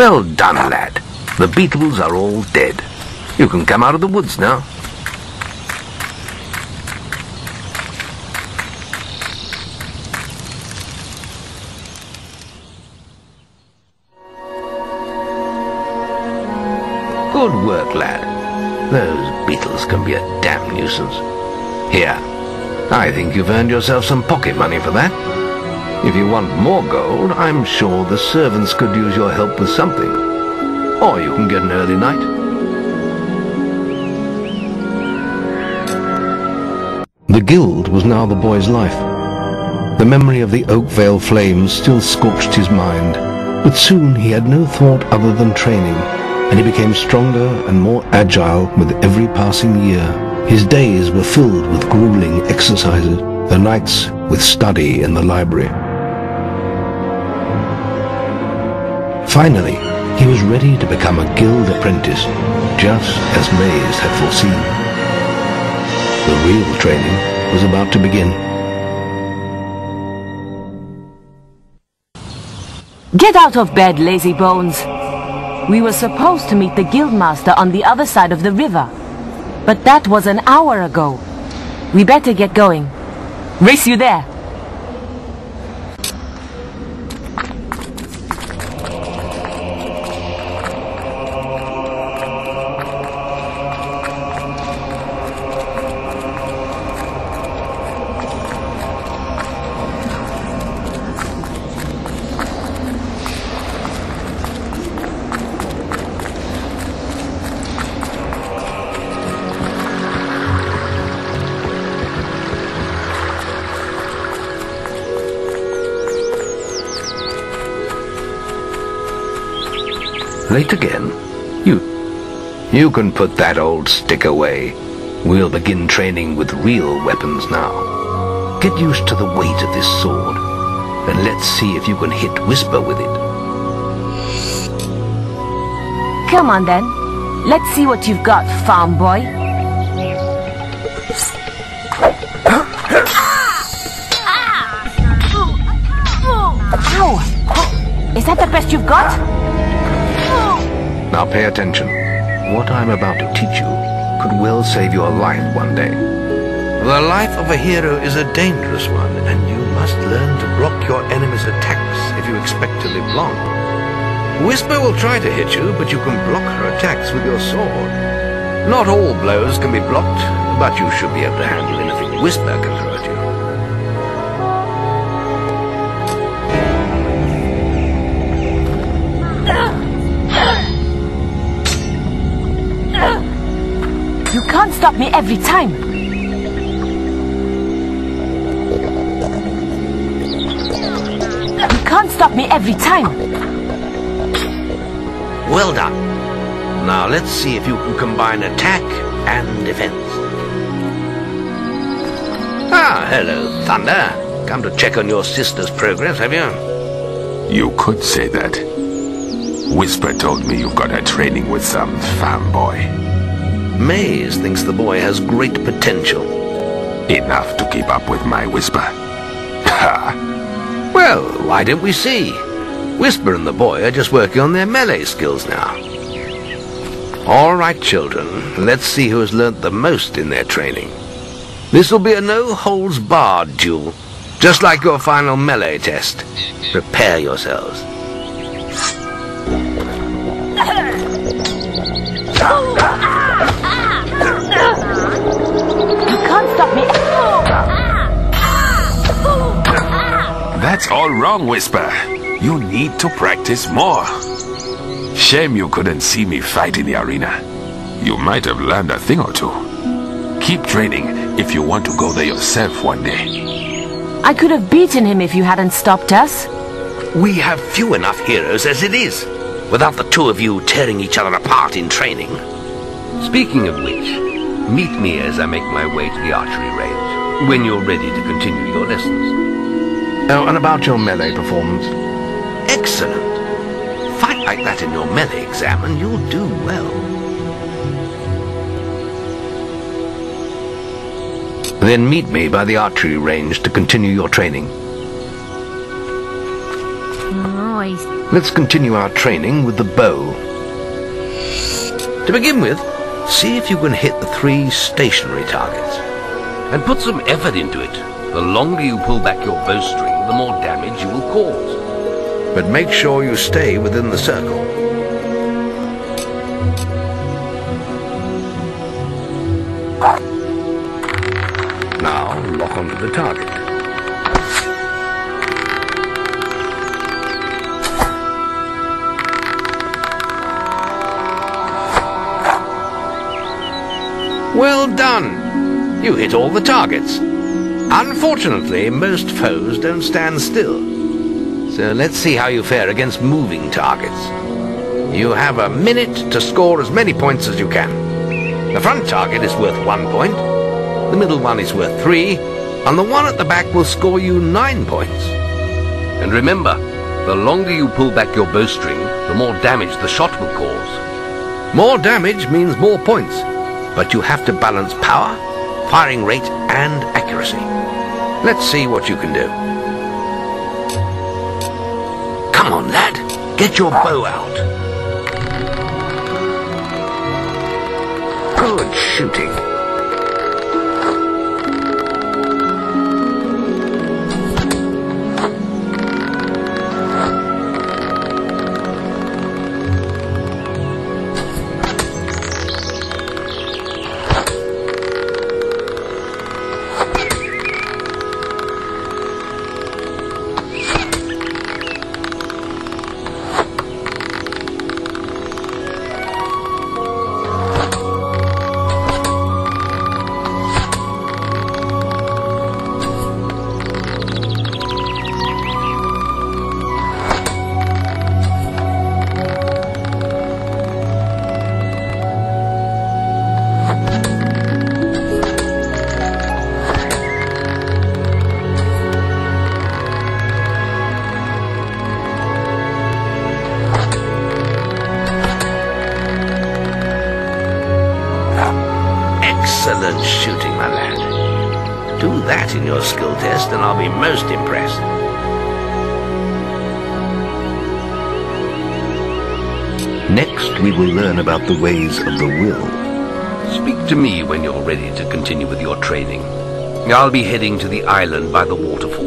Well done, lad. The beetles are all dead. You can come out of the woods now. Good work, lad. Those beetles can be a damn nuisance. Here, I think you've earned yourself some pocket money for that. If you want more gold, I'm sure the servants could use your help with something. Or you can get an early night. The guild was now the boy's life. The memory of the Oakvale flames still scorched his mind, but soon he had no thought other than training, and he became stronger and more agile with every passing year. His days were filled with grueling exercises, the nights with study in the library. Finally, he was ready to become a guild apprentice, just as Maze had foreseen. The real training was about to begin. Get out of bed, lazy bones. We were supposed to meet the guildmaster on the other side of the river, but that was an hour ago. We better get going. Race you there. Late again? You can put that old stick away. We'll begin training with real weapons now. Get used to the weight of this sword, and let's see if you can hit Whisper with it. Come on then. Let's see what you've got, farm boy. Ow! Is that the best you've got? Now pay attention. What I'm about to teach you could well save your life one day. The life of a hero is a dangerous one, and you must learn to block your enemy's attacks if you expect to live long. Whisper will try to hit you, but you can block her attacks with your sword. Not all blows can be blocked, but you should be able to handle anything Whisper can throw at you. You can't stop me every time. You can't stop me every time. Well done. Now let's see if you can combine attack and defense. Ah, hello, Thunder. Come to check on your sister's progress, have you? You could say that. Whisper told me you've got her training with some fanboy. Maze thinks the boy has great potential. Enough to keep up with my Whisper. Ha! Well, why don't we see? Whisper and the boy are just working on their melee skills now. All right, children, let's see who has learnt the most in their training. This will be a no-holds-barred duel, just like your final melee test. Prepare yourselves. That's all wrong, Whisper. You need to practice more. Shame you couldn't see me fight in the arena. You might have learned a thing or two. Keep training if you want to go there yourself one day. I could have beaten him if you hadn't stopped us. We have few enough heroes as it is, without the two of you tearing each other apart in training. Speaking of which, meet me as I make my way to the archery range, when you're ready to continue your lessons. Oh, and about your melee performance? Excellent. Fight like that in your melee exam and you'll do well. Then meet me by the archery range to continue your training. Oh, he's Let's continue our training with the bow. To begin with, see if you can hit the 3 stationary targets. And put some effort into it. The longer you pull back your bowstring, the more damage you will cause. But make sure you stay within the circle. Now lock onto the target. Well done! You hit all the targets. Unfortunately, most foes don't stand still. So let's see how you fare against moving targets. You have a minute to score as many points as you can. The front target is worth 1 point, the middle one is worth 3, and the one at the back will score you 9 points. And remember, the longer you pull back your bowstring, the more damage the shot will cause. More damage means more points, but you have to balance power, firing rate, and accuracy. Let's see what you can do. Come on, lad. Get your bow out. Good shooting. Excellent shooting, my lad. Do that in your skill test and I'll be most impressed. Next, we will learn about the ways of the will. Speak to me when you're ready to continue with your training. I'll be heading to the island by the waterfall.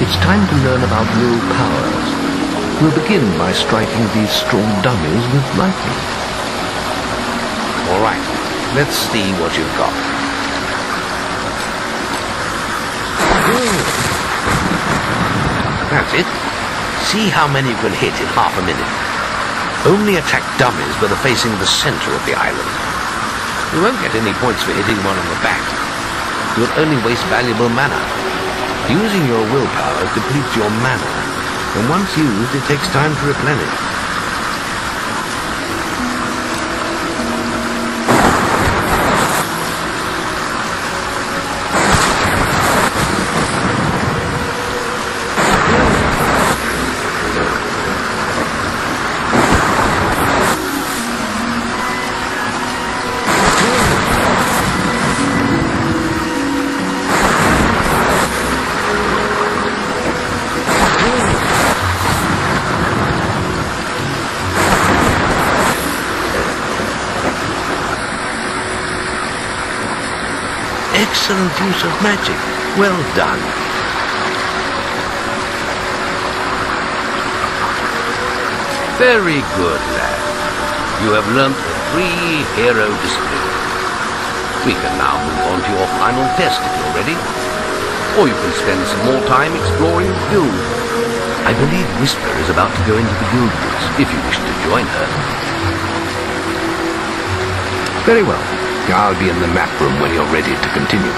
It's time to learn about will powers. We'll begin by striking these straw dummies with lightning. All right, let's see what you've got. That's it. See how many you can hit in half a minute. Only attack dummies that are facing the center of the island. You won't get any points for hitting one on the back. You'll only waste valuable mana. Using your willpower depletes your mana, and once used, it takes time to replenish. Excellent use of magic. Well done. Very good, lad. You have learnt the 3 hero disciplines. We can now move on to your final test if you're ready. Or you can spend some more time exploring the guild. I believe Whisper is about to go into the guild woods, if you wish to join her. Very well. I'll be in the map room when you're ready to continue.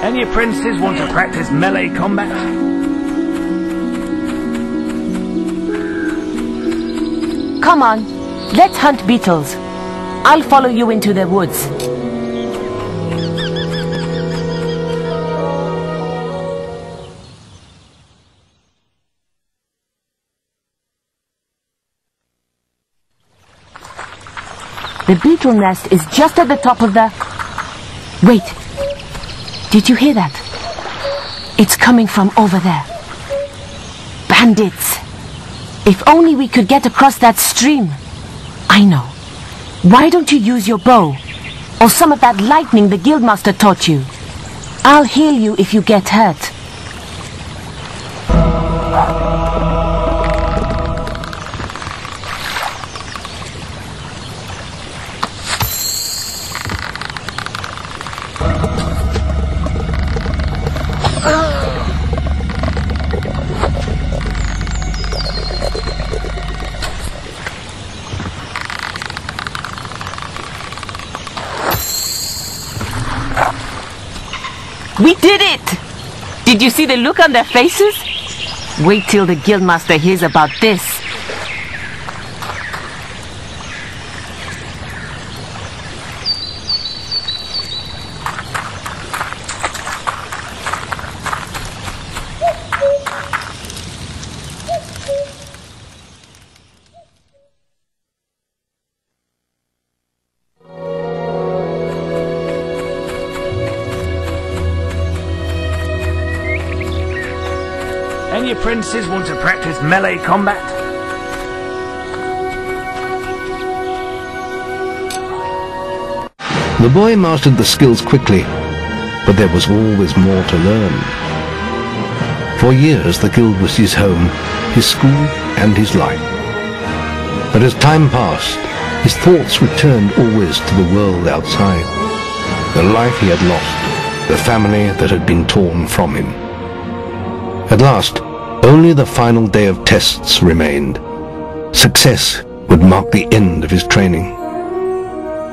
Any apprentices want to practice melee combat? Come on, let's hunt beetles. I'll follow you into the woods. The beetle nest is just at the top of the... Wait. Did you hear that? It's coming from over there. Bandits. If only we could get across that stream. I know. Why don't you use your bow? Or some of that lightning the guildmaster taught you? I'll heal you if you get hurt. We did it! Did you see the look on their faces? Wait till the guildmaster hears about this. Any apprentices want to practice melee combat? The boy mastered the skills quickly, but there was always more to learn. For years the guild was his home, his school and his life. But as time passed, his thoughts returned always to the world outside, the life he had lost, the family that had been torn from him. At last, only the final day of tests remained. Success would mark the end of his training.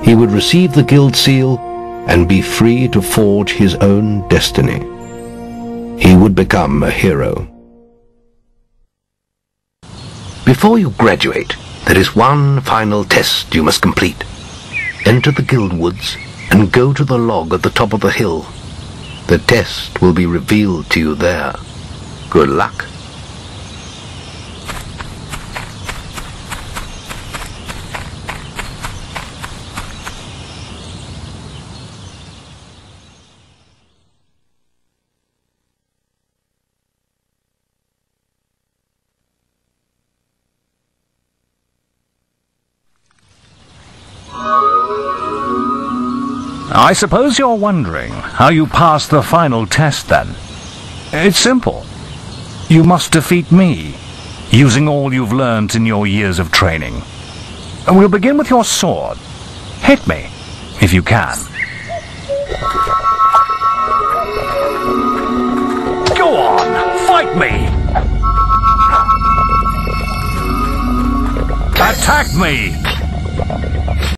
He would receive the guild seal and be free to forge his own destiny. He would become a hero. Before you graduate, there is one final test you must complete. Enter the guild woods and go to the log at the top of the hill. The test will be revealed to you there. Good luck. I suppose you're wondering how you pass the final test then. It's simple. You must defeat me, using all you've learned in your years of training. We'll begin with your sword. Hit me, if you can. Go on, fight me! Attack me!